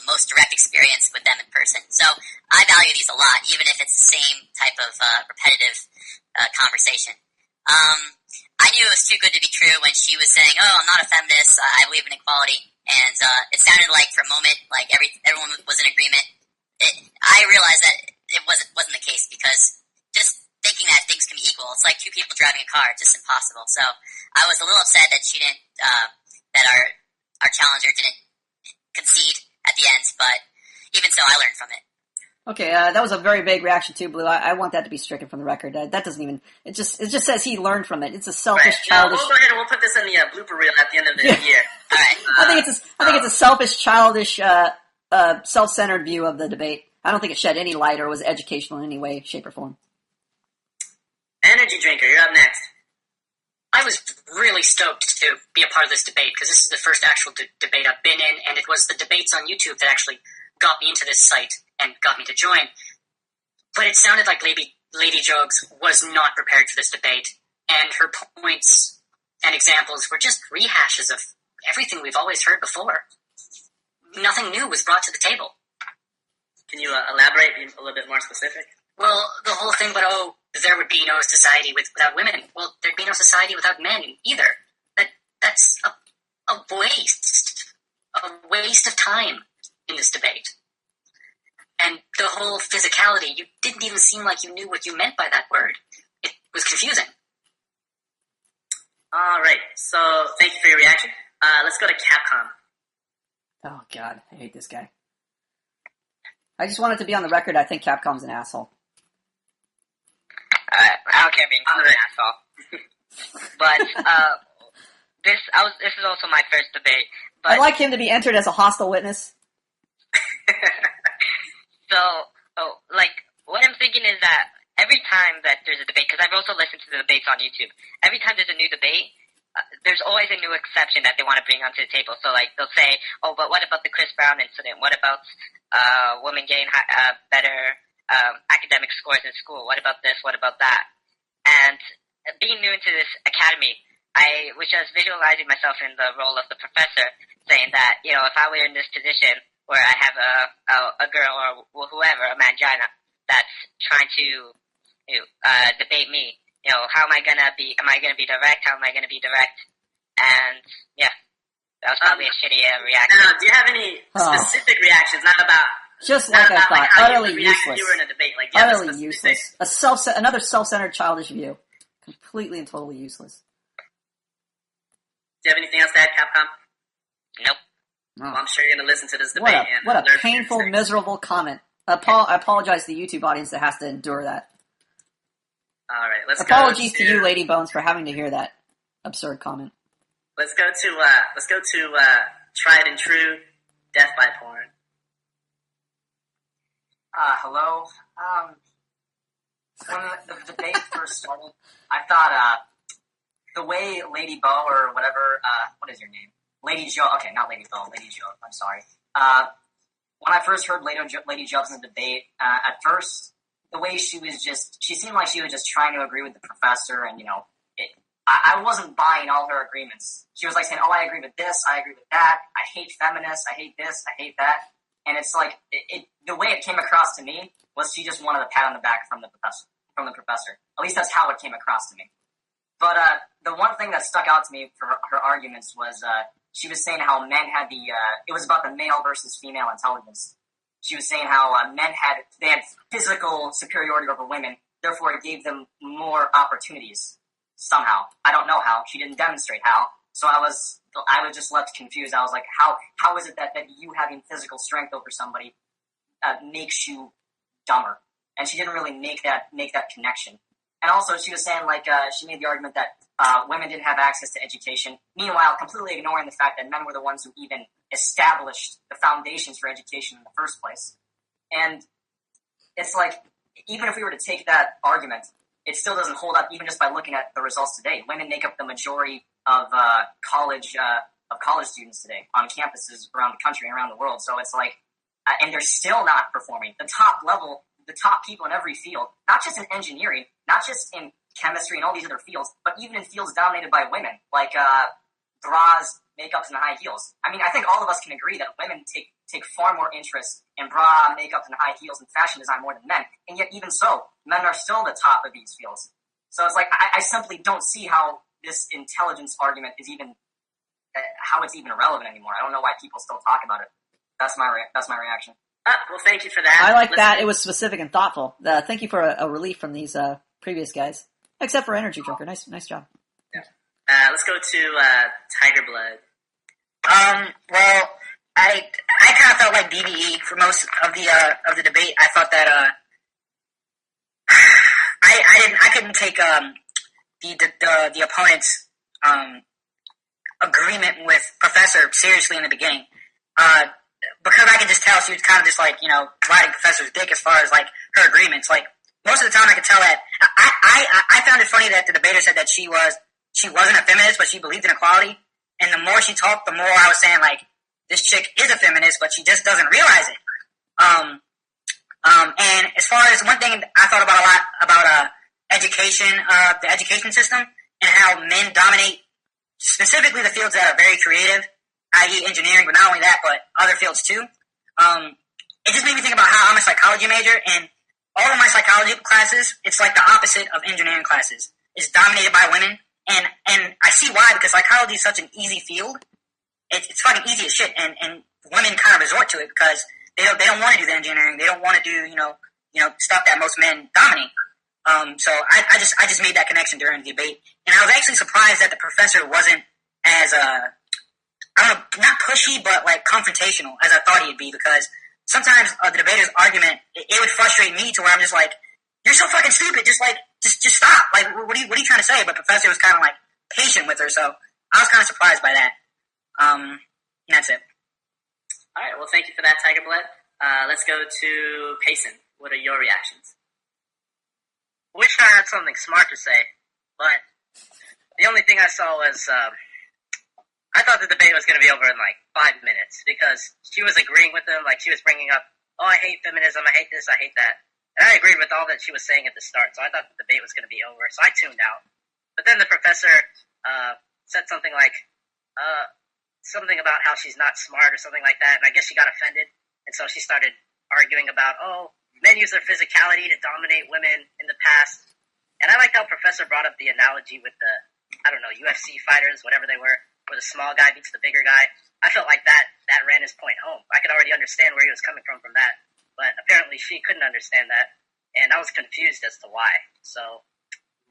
most direct experience with them in person. So I value these a lot, even if it's the same type of repetitive conversation. I knew it was too good to be true when she was saying, "Oh, I'm not a feminist. I believe in equality," and it sounded like for a moment like everyone was in agreement. I realized that it wasn't the case, because just thinking that things can be equal, it's like two people driving a car. It's just impossible. So I was a little upset that she didn't, that our challenger didn't concede at the end, but even so, I learned from it. Okay, that was a very vague reaction too, Blue. I want that to be stricken from the record. That doesn't even. It just says he learned from it. It's a selfish, childish. We'll go ahead and we'll put this in the blooper reel at the end of the year. All right. I think it's a selfish, childish, self-centered view of the debate. I don't think it shed any light or was educational in any way, shape, or form. Energy Drinker, you're up next. I was really stoked to be a part of this debate, because this is the first actual debate I've been in, and it was the debates on YouTube that actually got me into this site and got me to join. But it sounded like Lady Jogs was not prepared for this debate, and her points and examples were just rehashes of everything we've always heard before. Nothing new was brought to the table. Can you elaborate, be a little bit more specific? Well, the whole thing about, there would be no society without women. Well, there'd be no society without men either. That's a waste of time in this debate. And the whole physicality, you didn't even seem like you knew what you meant by that word. It was confusing. All right, so thank you for your reaction. Let's go to Capcom. Oh God, I hate this guy. I just wanted to be on the record. I think Capcom's an asshole. I don't care being called an asshole. But this is also my first debate. But I'd like him to be entered as a hostile witness. So, what I'm thinking is that every time that there's a debate, because I've also listened to the debates on YouTube, every time there's a new debate, there's always a new exception that they want to bring onto the table. So, they'll say, "Oh, but what about the Chris Brown incident? What about women getting better academic scores in school? What about this? What about that?" And being new into this academy, I was just visualizing myself in the role of the professor, saying that, if I were in this position where I have a girl or whoever, a mangina, that's trying to debate me, how am I gonna be? Am I gonna be direct? How am I gonna be direct? And yeah, that was probably a shitty reaction. Now, do you have any specific reactions? Not about just like I thought, utterly useless. You were in a debate, utterly useless. Another self-centered, childish view, completely and totally useless. Do you have anything else to add, Capcom? Nope. Oh. Well, I'm sure you're going to listen to this debate. What a painful, miserable comment. I apologize to the YouTube audience that has to endure that. All right, Apologies to you, Lady Bones, for having to hear that absurd comment. Let's go to tried and true death by porn. Hello. When the debate first started, I thought the way Lady Bo or whatever, what is your name? Lady Jo. Okay, not Lady Bo. Lady Jo. I'm sorry. When I first heard Lady Jobs in the debate, at first the way she seemed like she was just trying to agree with the professor, and I wasn't buying all her agreements. She was like saying, "Oh, I agree with this, I agree with that. I hate feminists. I hate this. I hate that." And it's like the way it came across to me was she just wanted a pat on the back from the professor. At least that's how it came across to me. But the one thing that stuck out to me for her arguments was she was saying how men had it was about the male versus female intelligence. She was saying how men had physical superiority over women, therefore it gave them more opportunities somehow. I don't know how. She didn't demonstrate how. So I was just left confused. I was like, how is it that you having physical strength over somebody makes you dumber? And she didn't really make that connection. And also, she was saying, like, she made the argument that women didn't have access to education, meanwhile completely ignoring the fact that men were the ones who even established the foundations for education in the first place. And it's like, even if we were to take that argument, it still doesn't hold up even just by looking at the results today. Women make up the majority of college students today on campuses around the country and around the world. So it's like, and they're still not performing. The top level, the top people in every field, not just in engineering, not just in chemistry and all these other fields, but even in fields dominated by women, like bras, makeups, and high heels. I mean, I think all of us can agree that women take far more interest in bra, makeup, and high heels and fashion design more than men. And yet, even so, men are still the top of these fields. So it's like, I simply don't see how this intelligence argument is even, how it's even relevant anymore. I don't know why people still talk about it. That's my reaction. Well, thank you for that. I like that. It was specific and thoughtful. Thank you for a relief from these previous guys. Except for Energy Drinker. Nice job. Yeah. Let's go to Tiger Blood. Well, I kind of felt like BBE for most of the debate. I thought that I couldn't take the opponent's agreement with Professor seriously in the beginning. Because I could just tell she was kind of just like, riding Professor's dick as far as like her agreements. Like most of the time I could tell that I found it funny that the debater said that she wasn't a feminist, but she believed in equality. And the more she talked, the more I was saying like, this chick is a feminist, but she just doesn't realize it. And as far as one thing I thought about a lot about education, the education system, and how men dominate specifically the fields that are very creative, i.e. engineering, but not only that, but other fields too. It just made me think about how I'm a psychology major, and all of my psychology classes, it's like the opposite of engineering classes. It's dominated by women, and I see why, because psychology is such an easy field. It's fucking easy as shit, and women kind of resort to it because they don't want to do the engineering. They don't want to do stuff that most men dominate. So I just made that connection during the debate, and I was actually surprised that the professor wasn't as I don't know, not pushy, but like confrontational as I thought he'd be, because sometimes the debater's argument, it would frustrate me to where I'm just like, you're so fucking stupid, just stop. Like, what are you trying to say? But Professor was kind of like patient with her, so I was kind of surprised by that. And that's it. All right, well, thank you for that, Tiger Blood. Let's go to Payson. What are your reactions? Wish I had something smart to say, but the only thing I saw was, I thought the debate was going to be over in like 5 minutes because she was agreeing with him, like she was bringing up, oh, I hate feminism, I hate this, I hate that. And I agreed with all that she was saying at the start, so I thought the debate was going to be over, so I tuned out. But then the professor said something like, something about how she's not smart or something like that, and I guess she got offended, and so she started arguing about, oh, men use their physicality to dominate women in the past. And I liked how Professor brought up the analogy with the, I don't know, UFC fighters, whatever they were, where the small guy beats the bigger guy. I felt like that ran his point home. I could already understand where he was coming from that. But apparently she couldn't understand that, and I was confused as to why. So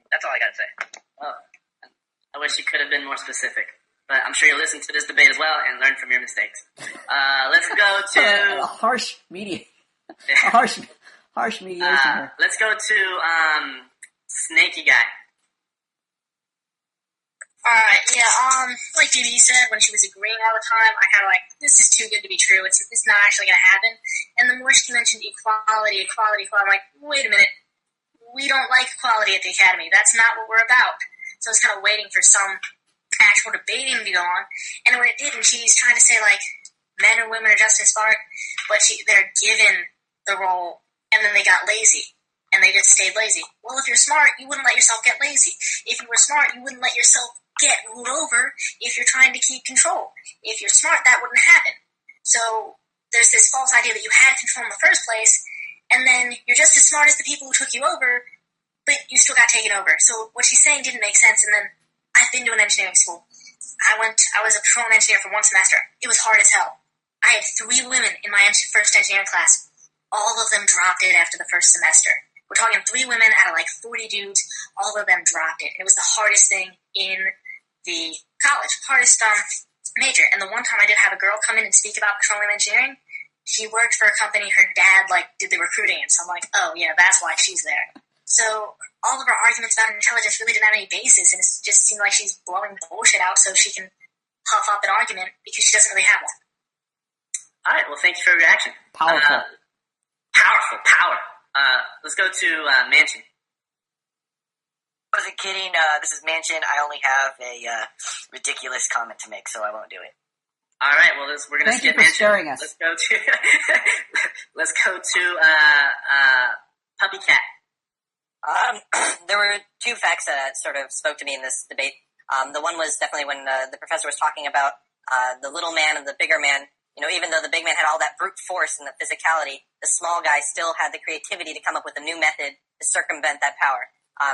that's all I got to say. Well, I wish you could have been more specific. But I'm sure you'll listen to this debate as well and learn from your mistakes. Let's go to... a harsh mediation. harsh mediation here. Let's go to Snaky Guy. Like DB said, when she was agreeing all the time, I kind of like, this is too good to be true. It's not actually going to happen. And the more she mentioned equality, I'm like, wait a minute. We don't like equality at the Academy. That's not what we're about. So I was kind of waiting for some actual debating to go on. And when it did, and she's trying to say, like, men and women are just as smart, but they're given the role, and then they got lazy. and they just stayed lazy. Well, if you're smart, you wouldn't let yourself get lazy. If you were smart, you wouldn't let yourself get ruled over if you're trying to keep control. If you're smart, that wouldn't happen. So there's this false idea that you had control in the first place, and then you're just as smart as the people who took you over, but you still got taken over. So what she's saying didn't make sense, and then I've been to an engineering school. I was a petroleum engineer for one semester. It was hard as hell. I had 3 women in my first engineering class. All of them dropped it after the first semester. We're talking 3 women out of like 40 dudes. All of them dropped it. It was the hardest thing in the college, hardest major. And the one time I did have a girl come in and speak about petroleum engineering, she worked for a company her dad did the recruiting in. So I'm like, oh yeah, that's why she's there. So all of her arguments about intelligence really didn't have any basis, and it just seemed like she's blowing bullshit out so she can huff up an argument because she doesn't really have one. All right, well, thank you for your reaction. Powerful. Power. Let's go to Mansion. I wasn't kidding. This is Mansion. I only have a ridiculous comment to make, so I won't do it. All right, well, we're going to skip Mansion. Thank you for sharing us. Let's go to Puppy Cat. There were 2 facts that sort of spoke to me in this debate. The one was definitely when the professor was talking about the little man and the bigger man. Even though the big man had all that brute force and the physicality, the small guy still had the creativity to come up with a new method to circumvent that power.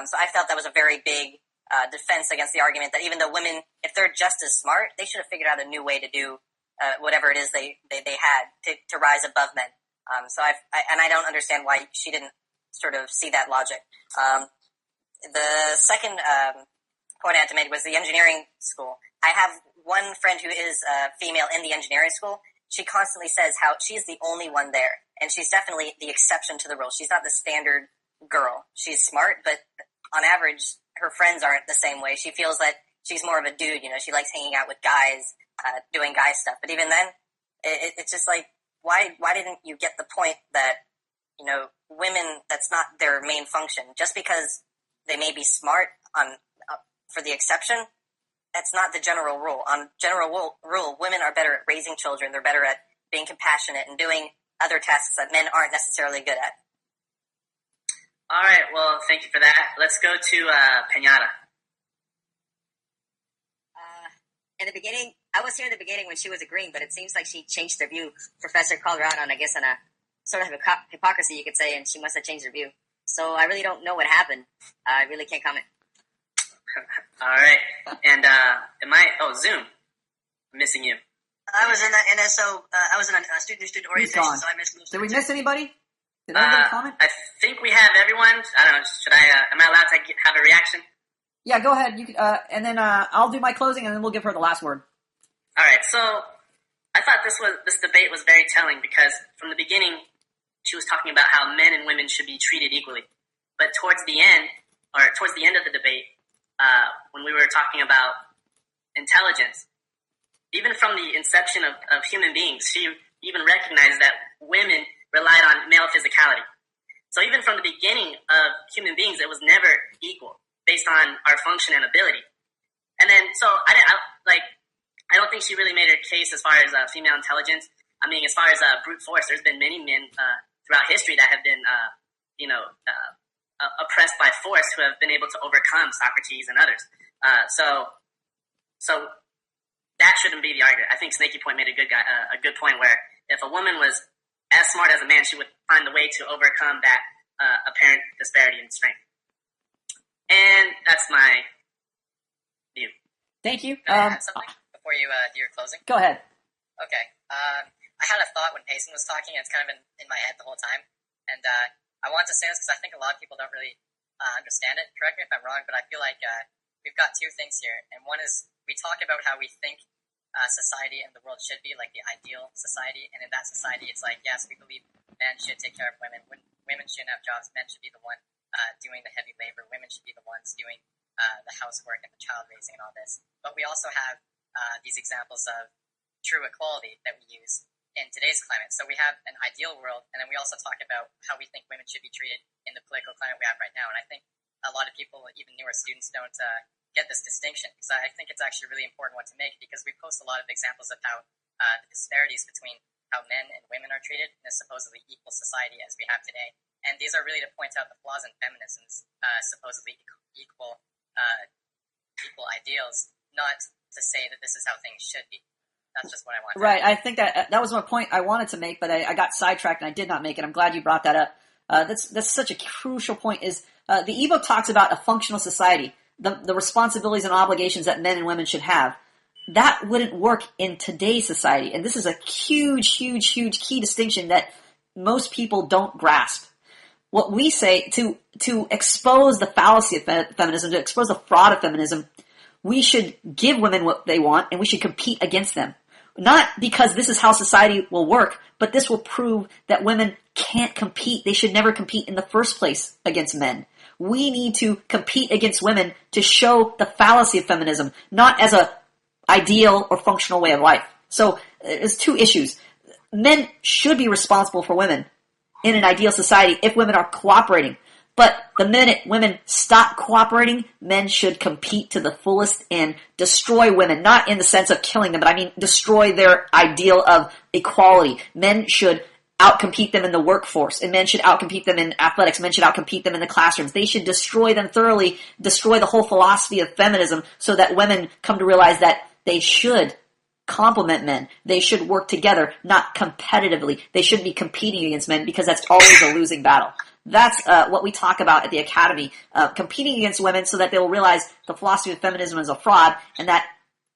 So I felt that was a very big defense against the argument that even though women, if they're just as smart, they should have figured out a new way to do whatever it is they had to rise above men. So I don't understand why she didn't sort of see that logic. The second point I had to make was the engineering school. I have one friend who is female in the engineering school. She constantly says how she's the only one there, and she's definitely the exception to the rule. She's not the standard girl. She's smart, but on average, her friends aren't the same way. She feels that she's more of a dude. She likes hanging out with guys, doing guy stuff. But even then, it's just like, why didn't you get the point that, women, that's not their main function. Just because they may be smart for the exception, that's not the general rule. On general rule, women are better at raising children. They're better at being compassionate and doing other tasks that men aren't necessarily good at. All right, well, thank you for that. Let's go to Pinata. In the beginning, I was here in the beginning when she was agreeing, but it seems like she changed her view. Professor called her out on, I guess, on a sort of hypocrisy, you could say, and she must have changed her view. So I really don't know what happened. I really can't comment. All right, and Zoom, I'm missing you. I was in the NSO. I was in a student orientation, so I missed most. Did we miss anybody? Did anybody comment? I think we have everyone. I don't know. Should I? Am I allowed to have a reaction? Yeah, go ahead. You can, and then I'll do my closing, and then we'll give her the last word. All right. So I thought this debate was very telling because from the beginning she was talking about how men and women should be treated equally, but towards the end of the debate, when we were talking about intelligence, even from the inception of human beings, she even recognized that women relied on male physicality. So even from the beginning of human beings, it was never equal based on our function and ability. And then, so I don't think she really made her case as far as female intelligence. I mean, as far as brute force, there's been many men throughout history that have been, oppressed by force who have been able to overcome Socrates and others. So that shouldn't be the argument. I think Snaky Point made a good point where if a woman was as smart as a man, she would find a way to overcome that apparent disparity in strength. And that's my view. Thank you. Can I add something before you do your closing? Go ahead. Okay. I had a thought when Payson was talking, and it's kind of in my head the whole time. And I want to say this because I think a lot of people don't really understand it. Correct me if I'm wrong, but I feel like we've got 2 things here. And one is we talk about how we think society and the world should be, like the ideal society. And in that society, it's like, yes, we believe men should take care of women. When women shouldn't have jobs, men should be the one doing the heavy labor. Women should be the ones doing the housework and the child raising and all this. But we also have these examples of true equality that we use in today's climate. So we have an ideal world, and then we also talk about how we think women should be treated in the political climate we have right now. And I think a lot of people, even newer students, don't get this distinction, because I think it's actually a really important one to make, because we post a lot of examples of how the disparities between how men and women are treated in a supposedly equal society as we have today. And these are really to point out the flaws in feminism's supposedly equal ideals, not to say that this is how things should be. That's just what I wanted. Right. I think that was my point I wanted to make, but I got sidetracked and I did not make it. I'm glad you brought that up. That's such a crucial point. Is the ebook talks about a functional society, the responsibilities and obligations that men and women should have. That wouldn't work in today's society, and this is a huge key distinction that most people don't grasp. What we say to expose the fallacy of feminism, to expose the fraud of feminism, we should give women what they want and we should compete against them. Not because this is how society will work, but this will prove that women can't compete. They should never compete in the first place against men. We need to compete against women to show the fallacy of feminism, not as a ideal or functional way of life. So there's two issues. Men should be responsible for women in an ideal society if women are cooperating. But the minute women stop cooperating, men should compete to the fullest and destroy women, not in the sense of killing them, but I mean destroy their ideal of equality. Men should outcompete them in the workforce, and men should outcompete them in athletics. Men should outcompete them in the classrooms. They should destroy them thoroughly, destroy the whole philosophy of feminism so that women come to realize that they should complement men. They should work together, not competitively. They shouldn't be competing against men because that's always a losing battle. That's what we talk about at the Academy, competing against women so that they'll realize the philosophy of feminism is a fraud and that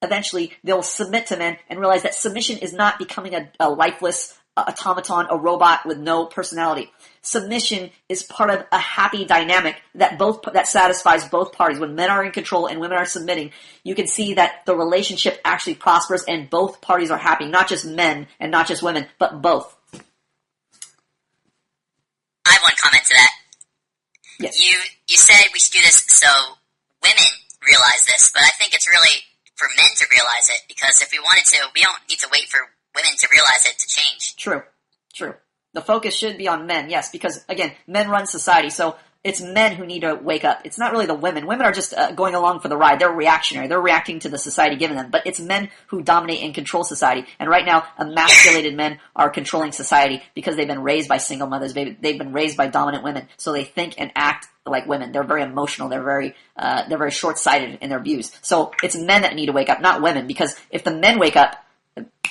eventually they'll submit to men and realize that submission is not becoming a lifeless automaton, a robot with no personality. Submission is part of a happy dynamic that satisfies both parties. When men are in control and women are submitting, you can see that the relationship actually prospers and both parties are happy, not just men and not just women, but both. I have one comment to that. Yes. You said we should do this so women realize this, but I think it's really for men to realize it, because if we wanted to, we don't need to wait for women to realize it to change. True. The focus should be on men, yes, because, again, men run society, so it's men who need to wake up. It's not really the women. Women are just going along for the ride. They're reactionary. They're reacting to the society given them. But it's men who dominate and control society. And right now, emasculated men are controlling society because they've been raised by single mothers. They've been raised by dominant women. So they think and act like women. They're very emotional. They're very short-sighted in their views. So it's men that need to wake up, not women. Because if the men wake up,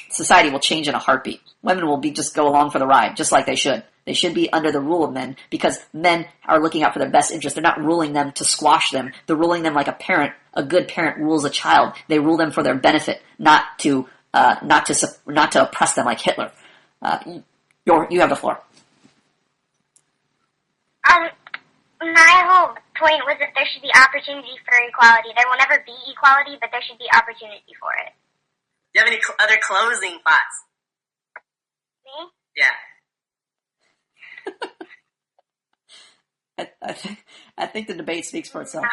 society will change in a heartbeat. Women will just go along for the ride, just like they should. They should be under the rule of men because men are looking out for their best interest. They're not ruling them to squash them. They're ruling them like a parent. A good parent rules a child. They rule them for their benefit, not to oppress them like Hitler. You have the floor. My whole point was that there should be opportunity for equality. There will never be equality, but there should be opportunity for it. Do you have any other closing thoughts? Me? Yeah. I think the debate speaks for itself.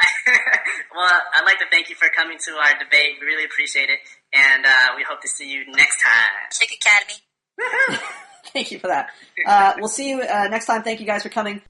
Well, I'd like to thank you for coming to our debate. We really appreciate it, and we hope to see you next time. Chick Academy. Thank you for that. We'll see you next time. Thank you guys for coming.